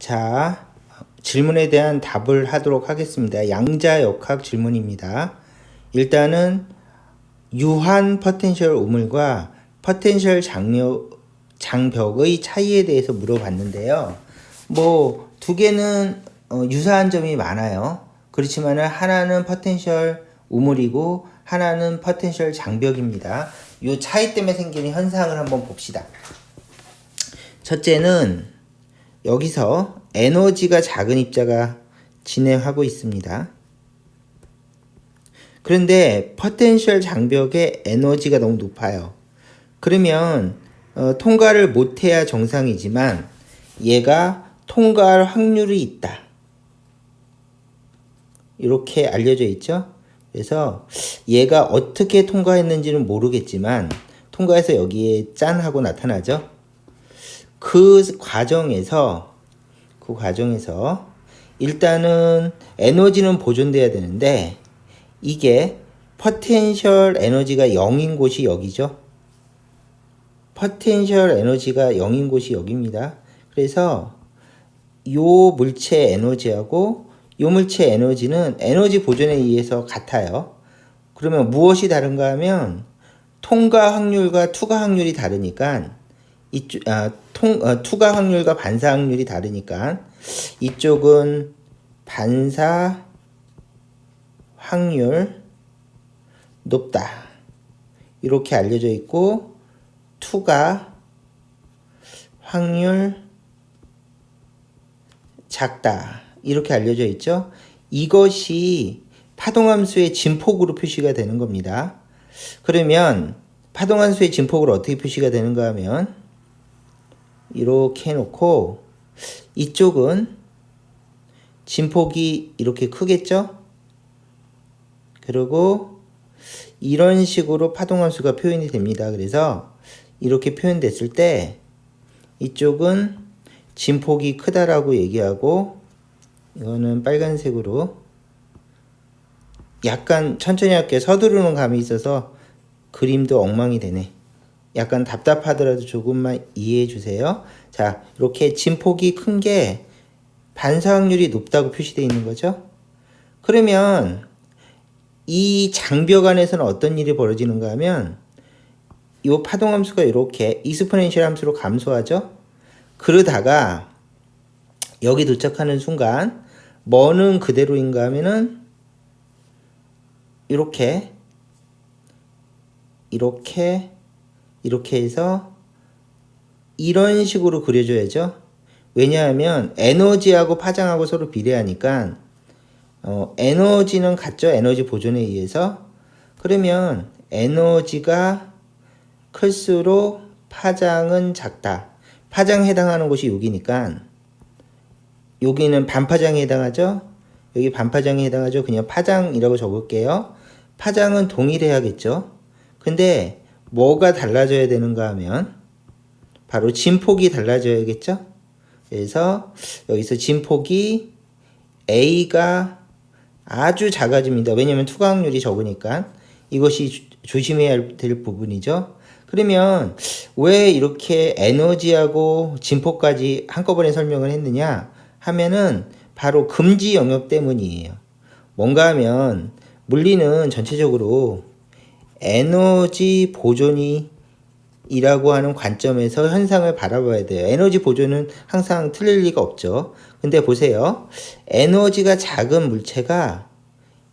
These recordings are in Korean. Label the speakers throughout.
Speaker 1: 자, 질문에 대한 답을 하도록 하겠습니다. 양자역학 질문입니다. 일단은 유한 포텐셜 우물과 포텐셜 장벽의 차이에 대해서 물어봤는데요. 두 개는 유사한 점이 많아요. 그렇지만 하나는 포텐셜 우물이고 하나는 포텐셜 장벽입니다. 이 차이 때문에 생기는 현상을 한번 봅시다. 첫째는 여기서 에너지가 작은 입자가 진행하고 있습니다. 그런데 포텐셜 장벽의 에너지가 너무 높아요. 그러면 통과를 못해야 정상이지만 얘가 통과할 확률이 있다. 이렇게 알려져 있죠. 그래서 얘가 어떻게 통과했는지는 모르겠지만 통과해서 여기에 짠 하고 나타나죠. 그 과정에서 일단은 에너지는 보존돼야 되는데 이게 포텐셜 에너지가 0인 곳이 여기죠. 포텐셜 에너지가 0인 곳이 여기입니다. 그래서 요 물체 에너지하고 요 물체 에너지는 에너지 보존에 의해서 같아요. 그러면 무엇이 다른가 하면 통과 확률과 투과 확률이 다르니까 투과 확률과 반사 확률이 다르니까 이쪽은 반사 확률 높다 이렇게 알려져 있고 투과 확률 작다 이렇게 알려져 있죠. 이것이 파동함수의 진폭으로 표시가 되는 겁니다. 그러면 파동함수의 진폭으로 어떻게 표시가 되는가 하면 이렇게 해놓고 이쪽은 진폭이 이렇게 크겠죠? 그리고 이런 식으로 파동함수가 표현이 됩니다. 그래서 이렇게 표현됐을 때 이쪽은 진폭이 크다라고 얘기하고 이거는 빨간색으로 약간 천천히 할게요. 서두르는 감이 있어서 그림도 엉망이 되네. 약간 답답하더라도 조금만 이해해 주세요. 자, 이렇게 진폭이 큰 게 반사 확률이 높다고 표시되어 있는 거죠. 그러면 이 장벽 안에서는 어떤 일이 벌어지는가 하면 이 파동함수가 이렇게 익스포넨셜 함수로 감소하죠. 그러다가 여기 도착하는 순간 뭐는 그대로인가 하면은 이렇게 해서 이런 식으로 그려줘야죠. 왜냐하면 에너지하고 파장하고 서로 비례하니까 에너지는 같죠. 에너지 보존에 의해서. 그러면 에너지가 클수록 파장은 작다. 파장에 해당하는 곳이 여기니까 여기는 반파장에 해당하죠. 여기 반파장에 해당하죠. 그냥 파장이라고 적을게요. 파장은 동일해야겠죠. 근데 뭐가 달라져야 되는가 하면 바로 진폭이 달라져야겠죠. 그래서 여기서 진폭이 A가 아주 작아집니다. 왜냐하면 투과 확률이 적으니까 이것이 조심해야 될 부분이죠. 그러면 왜 이렇게 에너지하고 진폭까지 한꺼번에 설명을 했느냐 하면은 바로 금지 영역 때문이에요. 뭔가 하면 물리는 전체적으로 에너지 보존이 이라고 하는 관점에서 현상을 바라봐야 돼요. 에너지 보존은 항상 틀릴 리가 없죠. 근데 보세요. 에너지가 작은 물체가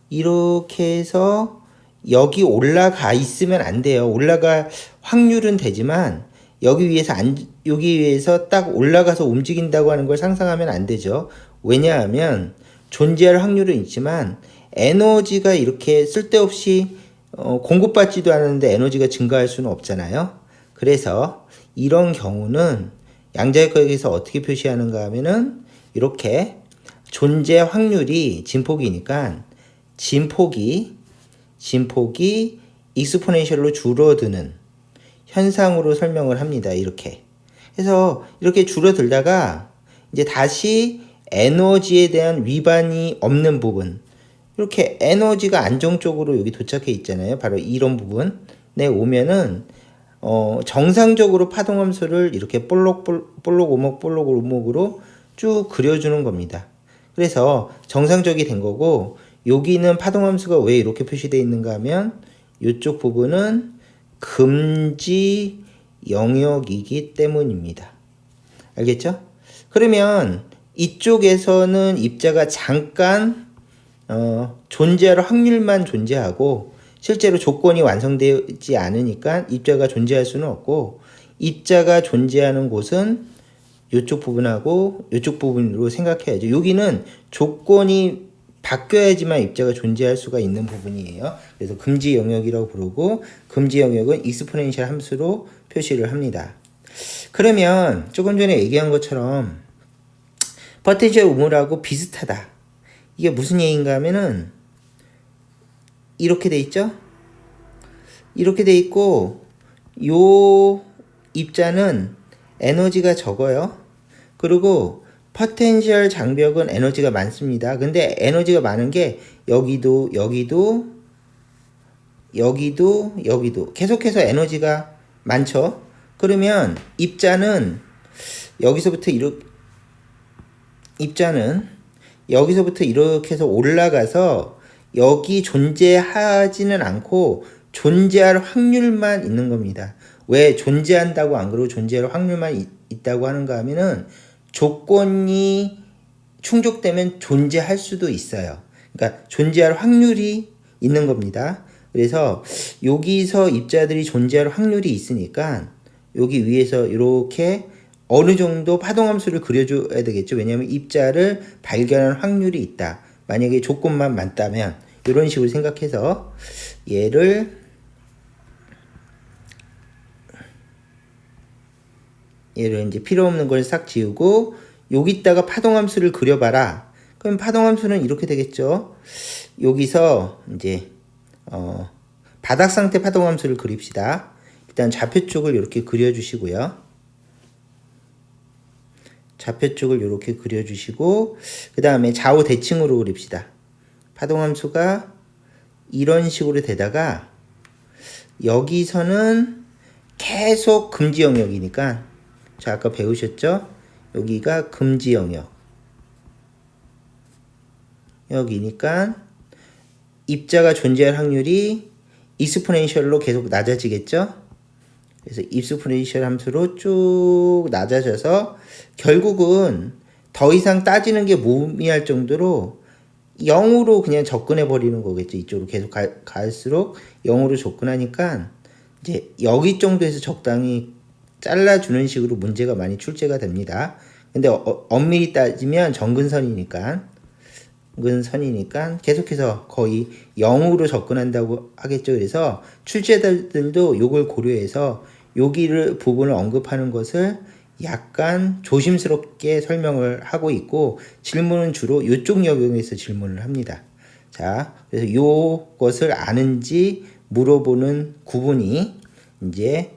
Speaker 1: 이렇게 해서 여기 올라가 있으면 안 돼요. 올라갈 확률은 되지만 여기 위에서 딱 올라가서 움직인다고 하는 걸 상상하면 안 되죠. 왜냐하면 존재할 확률은 있지만 에너지가 이렇게 쓸데없이 공급받지도 않았는데 에너지가 증가할 수는 없잖아요. 그래서 이런 경우는 양자역학에서 어떻게 표시하는가 하면은 이렇게 존재 확률이 진폭이니까 진폭이 익스포넨셜로 줄어드는 현상으로 설명을 합니다. 이렇게 해서 이렇게 줄어들다가 이제 다시 에너지에 대한 위반이 없는 부분 이렇게 에너지가 안정적으로 여기 도착해 있잖아요. 바로 이런 부분에 오면은 정상적으로 파동함수를 이렇게 볼록 오목으로 쭉 그려주는 겁니다. 그래서 정상적이 된 거고, 여기는 파동함수가 왜 이렇게 표시되어 있는가 하면 이쪽 부분은 금지 영역이기 때문입니다. 알겠죠? 그러면 이쪽에서는 입자가 잠깐 존재할 확률만 존재하고 실제로 조건이 완성되지 않으니까 입자가 존재할 수는 없고, 입자가 존재하는 곳은 이쪽 부분하고 이쪽 부분으로 생각해야죠. 여기는 조건이 바뀌어야지만 입자가 존재할 수가 있는 부분이에요. 그래서 금지 영역이라고 부르고, 금지 영역은 익스포넨셜 함수로 표시를 합니다. 그러면 조금 전에 얘기한 것처럼 포텐셜 우물하고 비슷하다. 이게 무슨 얘기인가 하면은 이렇게 돼 있죠? 이렇게 돼 있고, 요 입자는 에너지가 적어요. 그리고 포텐셜 장벽은 에너지가 많습니다. 근데 에너지가 많은 게 여기도 계속해서 에너지가 많죠. 그러면 입자는 여기서부터 이렇게 해서 올라가서 여기 존재하지는 않고 존재할 확률만 있는 겁니다. 왜 존재한다고 안 그러고 존재할 확률만 있다고 하는가 하면은 조건이 충족되면 존재할 수도 있어요. 그러니까 존재할 확률이 있는 겁니다. 그래서 여기서 입자들이 존재할 확률이 있으니까 여기 위에서 이렇게 어느 정도 파동함수를 그려줘야 되겠죠. 왜냐하면 입자를 발견할 확률이 있다. 만약에 조건만 맞다면 이런 식으로 생각해서 얘를 이제 필요 없는 걸 싹 지우고 여기다가 파동함수를 그려봐라. 그럼 파동함수는 이렇게 되겠죠. 여기서 이제 바닥 상태 파동함수를 그립시다. 일단 좌표 쪽을 이렇게 그려주시고요. 좌표 쪽을 이렇게 그려주시고, 그 다음에 좌우 대칭으로 그립시다. 파동함수가 이런 식으로 되다가 여기서는 계속 금지 영역이니까, 자 아까 배우셨죠? 여기가 금지 영역. 여기니까 입자가 존재할 확률이 익스포넨셜로 계속 낮아지겠죠? 그래서 익스포넨셜 함수로 쭉 낮아져서 결국은 더 이상 따지는 게 무의미할 정도로 0으로 그냥 접근해 버리는 거겠죠. 이쪽으로 계속 갈수록 0으로 접근하니까 이제 여기 정도에서 적당히 잘라주는 식으로 문제가 많이 출제가 됩니다. 근데 엄밀히 따지면 정근선이니까 계속해서 거의 0으로 접근한다고 하겠죠. 그래서 출제자들도 이걸 고려해서 여기를 부분을 언급하는 것을 약간 조심스럽게 설명을 하고 있고, 질문은 주로 이쪽 영역에서 질문을 합니다. 자, 그래서 이것을 아는지 물어보는 구분이 이제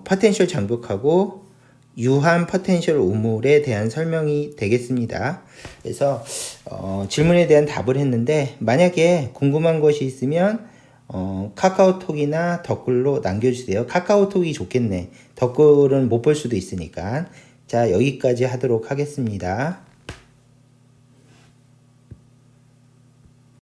Speaker 1: 포텐셜 장벽하고 유한 포텐셜 우물에 대한 설명이 되겠습니다. 그래서 질문에 대한 답을 했는데, 만약에 궁금한 것이 있으면 카카오톡이나 댓글로 남겨주세요. 카카오톡이 좋겠네. 댓글은 못 볼 수도 있으니까. 자, 여기까지 하도록 하겠습니다.